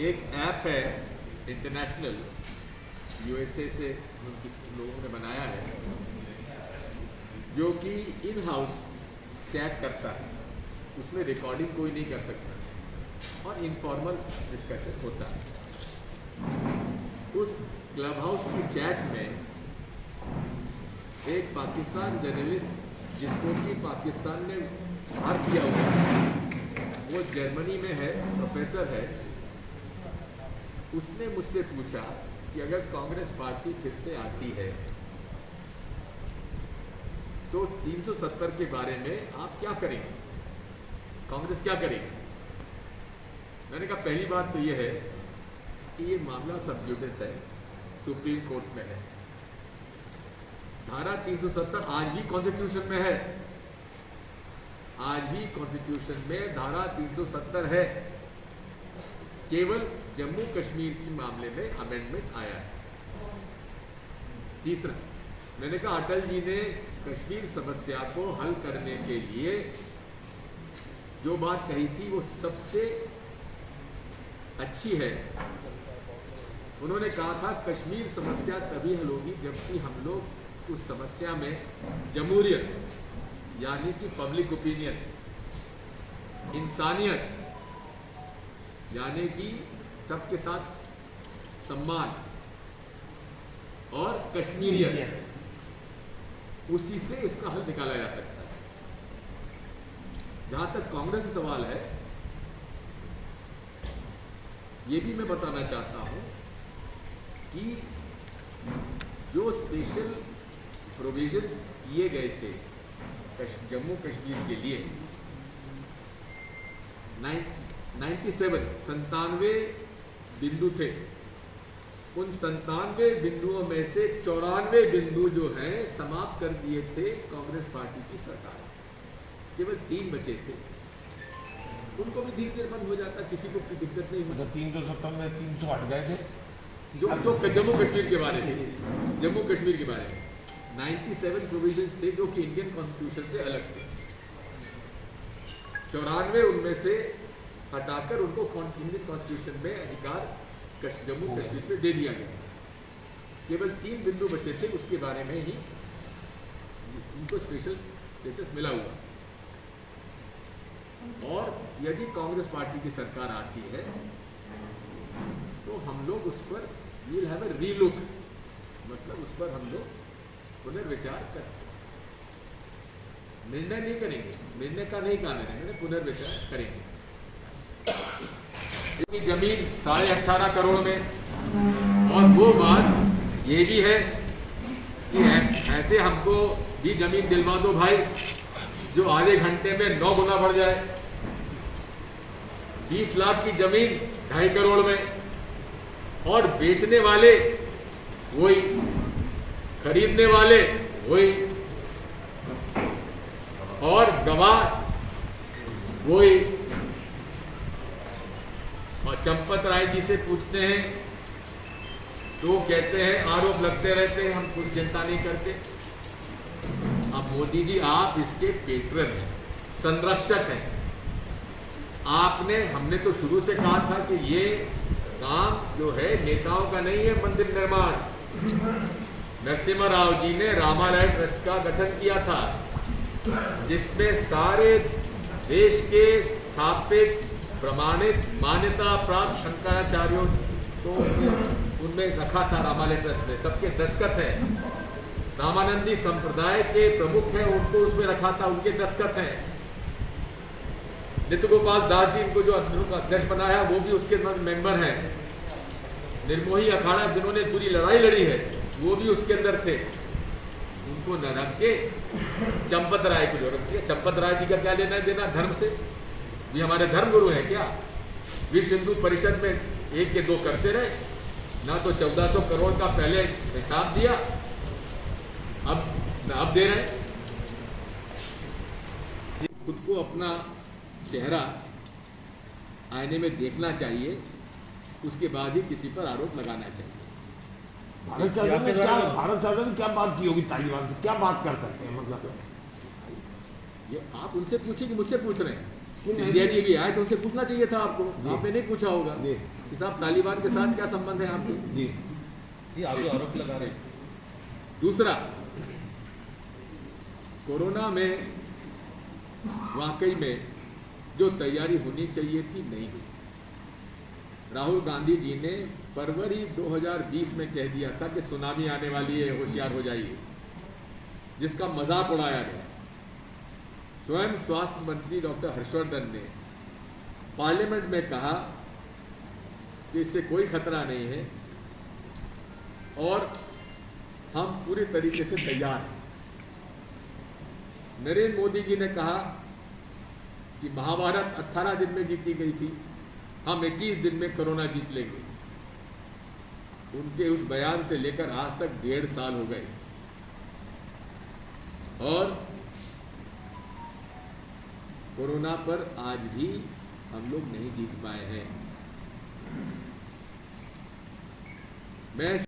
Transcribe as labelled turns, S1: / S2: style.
S1: एक ऐप है international, USA से लोगों ने बनाया है, जो कि इन हाउस चैट करता है। उसमें रिकॉर्डिंग कोई नहीं कर सकता और इनफॉर्मल डिस्कशन होता है। उस क्लब हाउस की चैट में एक पाकिस्तान जर्नलिस्ट, जिसको कि पाकिस्तान में बाहर किया हुआ है, वो जर्मनी में है, प्रोफेसर है, उसने मुझसे पूछा कि अगर कांग्रेस पार्टी फिर से आती है तो 370 के बारे में आप क्या करेंगे, कांग्रेस क्या करेगी। मैंने कहा पहली बात तो ये है कि ये मामला सब जुडिस है, सुप्रीम कोर्ट में है। धारा 370 आज भी कॉन्स्टिट्यूशन में है, आज भी कॉन्स्टिट्यूशन में धारा 370 है। केवल जम्मू कश्मीर के मामले में अमेंडमेंट आया है। तीसरा, मैंने कहा अटल जी ने कश्मीर समस्या को हल करने के लिए जो बात कही थी वो सबसे अच्छी है। उन्होंने कहा था कश्मीर समस्या तभी हल होगी जबकि हम लोग उस समस्या में जमहूरियत, यानी कि पब्लिक ओपिनियन, इंसानियत, यानी कि सबके साथ सम्मान, और कश्मीरियत, उसी से इसका हल निकाला जा सकता है। जहां तक कांग्रेस का सवाल है, ये भी मैं बताना चाहता हूं कि जो स्पेशल प्रोविजंस किए गए थे जम्मू कश्मीर के लिए, 97 बिंदु थे। उन 97 बिंदुओं में से 94 बिंदु जो हैं समाप्त कर दिए थे कांग्रेस पार्टी की सरकार। केवल 3 बचे थे, उनको भी धीरे धीरे बंद हो जाता, किसी को कोई दिक्कत नहीं होती।
S2: 370 में 300 हट गए थे,
S1: जो जम्मू कश्मीर के बारे में, जम्मू कश्मीर के बारे में 97 प्रोविजंस थे जो कि इंडियन कॉन्स्टिट्यूशन से अलग थे। 94 उनमें से हटाकर उनको इंडियन कॉन्स्टिट्यूशन में अधिकार जम्मू कश्मीर पे दे दिया गया। केवल 3 बिंदु बचे थे, उसके बारे में ही उनको स्पेशल स्टेटस मिला हुआ। और यदि कांग्रेस पार्टी की सरकार आती है तो हम लोग उस पर वील हैव अ रीलुक, मतलब उस पर हम लोग पुनर्विचार कर सकते हैं। निर्णय नहीं करेंगे, निर्णय का नहीं कहा मैंने, पुनर्विचार करेंगे। जमीन 18.5 करोड़ में, और वो बात ये भी है कि ऐसे हमको भी जमीन दिलवा दो भाई जो आधे घंटे में 9 गुना बढ़ जाए। 20 लाख की जमीन 2.5 करोड़ में, और बेचने वाले वही, खरीदने वाले वही, और गवाह वही। और चंपत राय जी से पूछते हैं तो कहते हैं आरोप लगते रहते हैं, हम कुछ चिंता नहीं करते। अब मोदी जी आप इसके पेट्रन हैं, संरक्षक हैं। हमने तो शुरू से कहा था कि ये काम जो है नेताओं का नहीं है। मंदिर निर्माण, नरसिम्हा राव जी ने रामालय ट्रस्ट का गठन किया था, जिसमें सारे देश के स्थापित प्रमाणित मान्यता प्राप्त शंकराचार्यों को उनमें रखा था। रामालय ट्रस्ट में सबके दस्तखत हैं। रामानंदी संप्रदाय के प्रमुख हैं, उनको उसमें रखा था, उनके दस्तखत हैं। नित्य गोपाल दास जी इनको जो अध्यक्ष बनाया वो भी उसके मेंबर हैं। निर्मोही अखाड़ा जिन्होंने पूरी लड़ाई लड़ी है वो भी उसके अंदर थे। उनको न रख के चंपत राय को जो रख दिया। चंपत राय जी का क्या लेना देना धर्म से? ये हमारे धर्म गुरु है क्या? विश्व हिंदू परिषद में 1 के 2 करते रहे ना, तो 1400 करोड़ का पहले हिसाब दिया, अब दे रहे। खुद को अपना चेहरा आईने में देखना चाहिए, उसके बाद ही किसी पर आरोप लगाना चाहिए।
S2: भारत सरकार ने क्या बात की होगी तालिबान से? क्या बात कर सकते हैं? मतलब
S1: ये आप उनसे पूछिए कि मुझसे पूछ रहे हैं। सिंधिया जी भी आए तो उनसे पूछना चाहिए था आपको, आपने नहीं पूछा होगा
S2: जी।
S1: कि साहब तालिबान के साथ क्या संबंध है आपके।
S2: जी
S3: ये आप आरोप लगा रहे हैं।
S1: दूसरा, कोरोना में वाकई में जो तैयारी होनी चाहिए थी नहीं हुई। राहुल गांधी जी ने फरवरी 2020 में कह दिया था कि सुनामी आने वाली है, होशियार हो जाइए, जिसका मजाक उड़ाया गया। स्वयं स्वास्थ्य मंत्री डॉक्टर हर्षवर्धन ने पार्लियामेंट में कहा कि इससे कोई खतरा नहीं है और हम पूरी तरीके से तैयार हैं। नरेंद्र मोदी जी ने कहा कि महाभारत 18 दिन में जीती गई थी, हम 21 दिन में कोरोना जीत लेंगे। उनके उस बयान से लेकर आज तक 1.5 साल हो गए और कोरोना पर आज भी हम लोग नहीं जीत पाए हैं। मैं